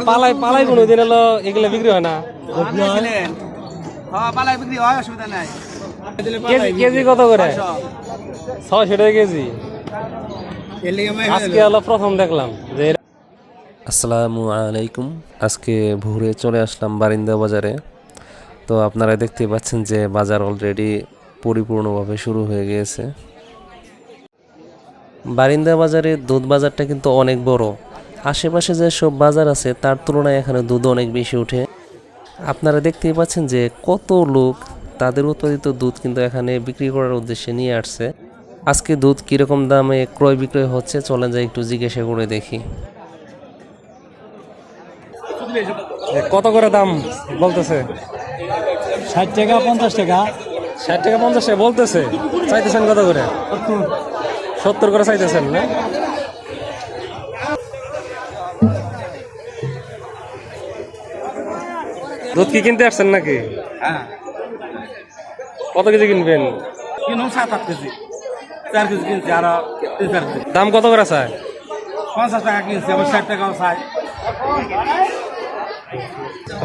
পালাই পালাই কোনোদিন হলো এগুলো বিক্রি হয় না। পালাই বিক্রি হয়, অসুবিধা নাই। কেজি কেজি কত করে? 600 টাকা কেজি। আজকে হলো প্রথম দেখলাম যে। আসসালামু আলাইকুম। আজকে ভোরে চলে আসলাম বারিন্দা বাজারে। তো আপনারা দেখতেই পাচ্ছেন যে বাজার অলরেডি পরিপূর্ণভাবে শুরু হয়ে গিয়েছে। বারিন্দা বাজারে দুধ বাজারটা কিন্তু অনেক বড়। আশেপাশে যে সব বাজার আছে তার তুলনায় এখানে দুধ অনেক বেশি ওঠে। আপনারা দেখতেই পাচ্ছেন যে কত লোক তাদের উৎপাদিত দুধ কিন্তু এখানে বিক্রি করার উদ্দেশ্যে নিয়ে আসছে। আজকে দুধ কীরকম দামে ক্রয় বিক্রয় হচ্ছে চলেন যাই একটু জিজ্ঞাসা করে দেখি। কত করে দাম বলতেছে? 60 টাকা 50 টাকা। 60 টাকা 50 টাকা বলতেছে। চাইতেছেন কত করে? 70 করে চাইতেছেন না? দুধ কি কিনতে আসছেন নাকি? হ্যাঁ, কত কেজি কিনবেন? কিনুন 7-8 কেজি, 4 কেজি কিনছি, আর 3-4 কেজি। দাম কত করে চায়? 50 টাকা কিনছি, আবার 60 টাকাও চাই।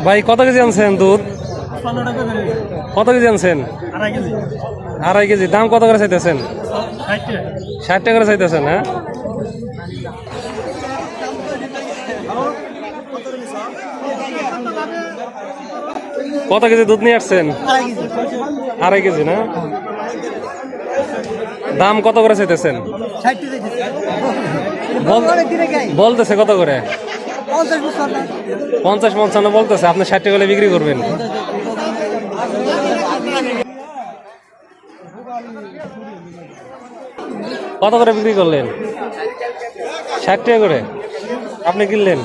ভাই কত কেজি আনছেন দুধ? 15 টাকা করে। কত কেজি আনছেন? 2.5 কেজি। 2.5 কেজি। দাম কত করে চাইতেছেন? 60 টাকা। 60 টাকা করে চাইতেছেন, হ্যাঁ? কত কেজি দুধ নিয়ে আসছেন? 2.5 কেজি না? দাম কত করে চাইতেছেন? 60 বলতেছে কত করে? 50-55 বলতেছে। আপনি 60 টাকা করে বিক্রি করবেন? কত করে বিক্রি করলেন? 60 টাকা করে। আপনি কিনলেন?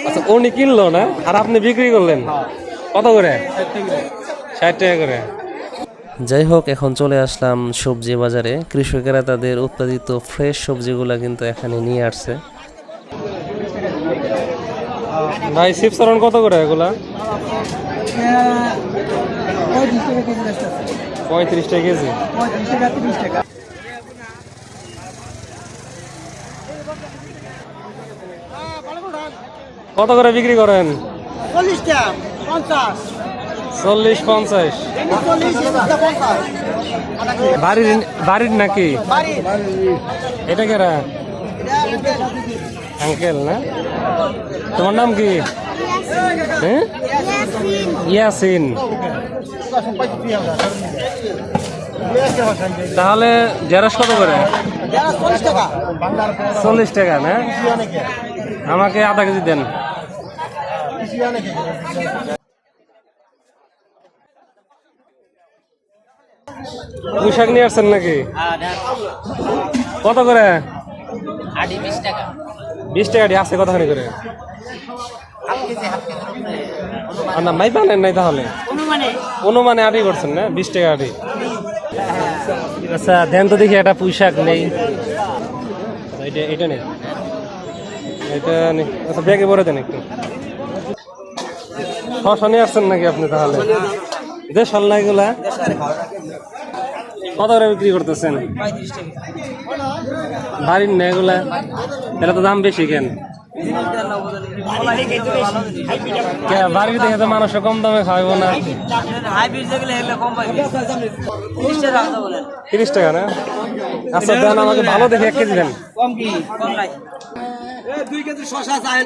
আচ্ছা, উনি কিনলো না আর আপনি বিক্রি করলেন কত করে? 60 টাকা করে। যাই হোক, এখন চলে আসলাম সবজি বাজারে। কৃষকেরা তাদের উৎপাদিত ফ্রেশ সবজিগুলো কিন্তু এখানে নিয়ে আসছে। ভাই শিবচরণ কত করে এগুলা? 35 টাকা কেজি। কত করে বিক্রি করেন? 40 টাকা 50। 40-50। বাড়ির বাড়ির নাকি? এটা কেরা? আঙ্কেল না? তোমার নাম কি? হ্যাঁ, ইয়াসিন। তাহলে ঢেঁড়স কত করে? 40 টাকা না? আমাকে আধা কেজি দেন। পোশাক নিয়ে আসছেন নাকি? কত করে? 20 টাকা। 20 টাকা আছে কতখানি করে? না মাই পানেন নাই তাহলে? অনুমানে আটি করছেন না? 20 টাকা আটি। আচ্ছা দেন তো দেখি একটা পোশাক নেই। এটা নেই, এটা নেই। আচ্ছা ব্যাগে ভরে দেন একটু। শশা নিয়ে আসছেন নাকি আপনি তাহলে? দেশাল না এগুলা? কত করে বিক্রি করতেছেন? 35 টাকা। বাড়ির না এগুলা? এটা তো দাম বেশি কেন? বাড়ির দেখে তো মানুষ কম দামে খাওয়াবো না? 30 টাকা না? আচ্ছা দেন আমাকে ভালো দেখে 1 কেজি দেন। কম কি? কম নাই। 2 কেজি শসা চাই।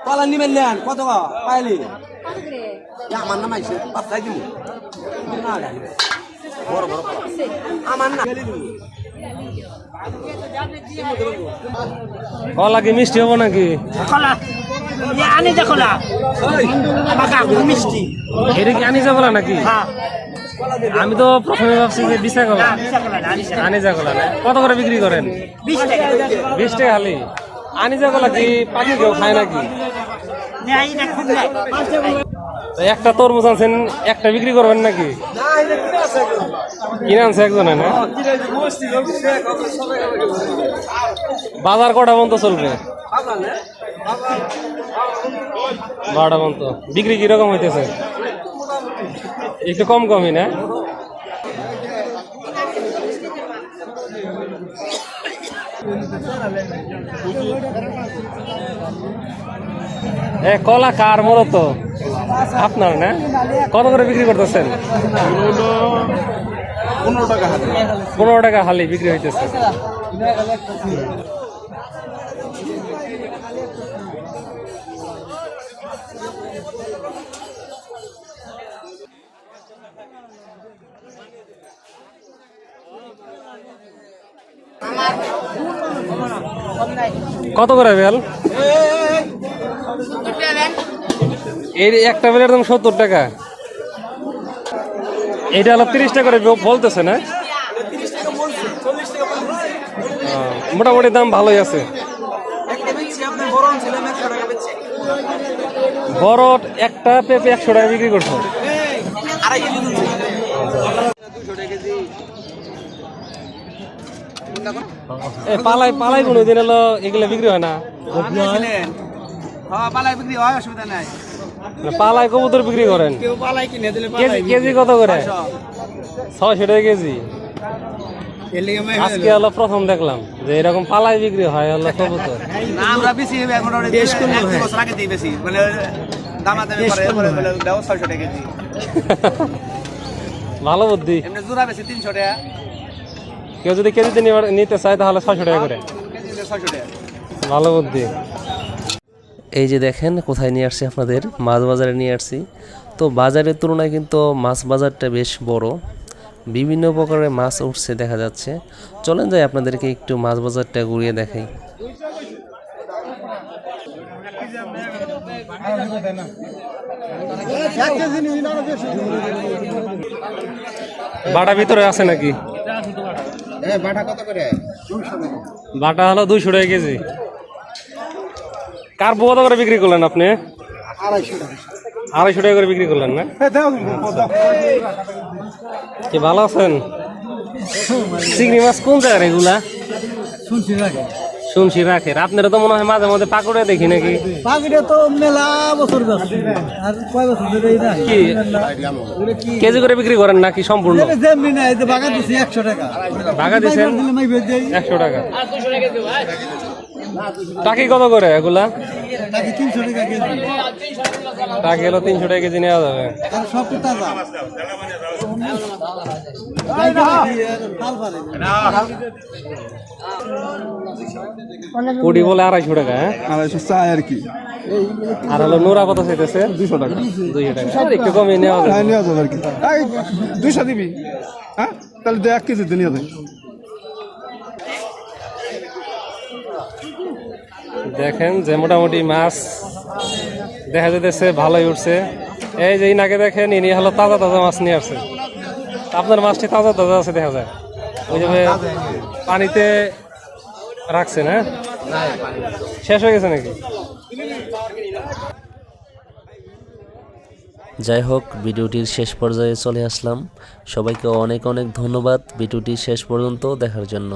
কলা নিবেন নেন কত পাইলি? আমার নাম আইছে 5 টাকা দিমু। বড় বড় আমার না। কলা কি মিষ্টি হবো নাকি? আনি দেখো না মিষ্টি। এটা কি আনি যাবো নাকি? আমি তো প্রথমে ভাবছি যে বিশা কলা। আনি যা কলা না? কত করে বিক্রি করেন? 20 টাকা। 20 টাকা খালি। আনি যা কলা কি পাখি কেউ খায় নাকি? একটা তরমুজ আনছেন, একটা বিক্রি করবেন নাকি? কিনে আনছে একজনে না? বাজার কটা পর্যন্ত চলবে? 12টা পর্যন্ত। বিক্রি কিরকম হইতেছে? একটু কম কমই না? এ কলা কার মূলত আপনার না? কত করে বিক্রি করতেছেন? 15 টাকা হালি বিক্রি হইতেছে। কত করে বেল? এই একটা বেলের দাম 70 টাকা। এইটা হলো 30 টাকা করে বলতেছে না? মোটামুটি দাম ভালোই আছে। বড় একটা পেঁপে 100 টাকা বিক্রি করছো। পালাই পালাই কোনোদিন হলো এগুলো বিক্রি হয় না? পালাই কবুতর বিক্রি করেন? কেজি কত করে? 600 টাকা কেজি। আজকে হলো প্রথম দেখলাম যে এরকম পালাই বিক্রি হয় হলো কবুতর। ভালো বুদ্ধি। কেউ যদি কেজিতে নিতে চায় তাহলে 600 টাকা করে। ভালো বুদ্ধি। এই যে দেখেন কোথায় নিয়ে আসছি, আপনাদের মাছ বাজারে নিয়ে আসছি। তো বাজারের তুলনায় কিন্তু মাছ বাজারটা বেশ বড়, বিভিন্ন প্রকারের মাছ উঠছে দেখা যাচ্ছে। চলেন যাই আপনাদেরকে একটু মাছ বাজারটা ঘুরিয়ে দেখাই। বাটা ভিতরে আছে নাকি? বাটা হলো 200 টাকা কেজি। কার কত করে বিক্রি করলেন আপনি? 250 টাকা করে বিক্রি করলেন না? কি ভালো আছেন? চিংড়ি মাছ কোন জায়গার এগুলা? শুনছি রাখে। আপনারা তো মনে হয় মাঝে মধ্যে পাকুড়ে দেখি নাকি? পাখিটা তো মেলা বছর যাচ্ছে আর কয় বছর ধরে কি কেজি করে বিক্রি করেন নাকি সম্পূর্ণ? যেমনি না, এই যে বাগা দিচ্ছি 100 টাকা। বাগা দিচ্ছেন 100 টাকা। টাকি কত করে এগুলা? টাকি 300 টাকা কেজি। টাকি হলো 300 টাকা কেজি নেওয়া যাবে। আর সব তো তাজা। কুড়ি বলে 250 টাকা। 250 চাই আর কি। আর হলো নোরা কত চাইতেছে? 200 টাকা। 200 টাকা একটু কমে নেওয়া যাবে। নেওয়া যাবে আর কি। 200 দিবি? হ্যাঁ, তাহলে 1 কেজি নিয়ে যাবে। দেখেন যে মোটামুটি মাছ দেখা যেতেছে ভালোই উঠছে। এই যে নাকে দেখেন ইনি হলো তাজা তাজা মাছ নিয়ে আসছে। আপনার মাছটি তাজা তাজা আছে দেখা যায়। ওই যে পানিতে রাখছেন? হ্যাঁ, শেষ হয়ে গেছে নাকি? যাই হোক, ভিডিওটির শেষ পর্যায়ে চলে আসলাম। সবাইকে অনেক অনেক ধন্যবাদ ভিডিওটি শেষ পর্যন্ত দেখার জন্য।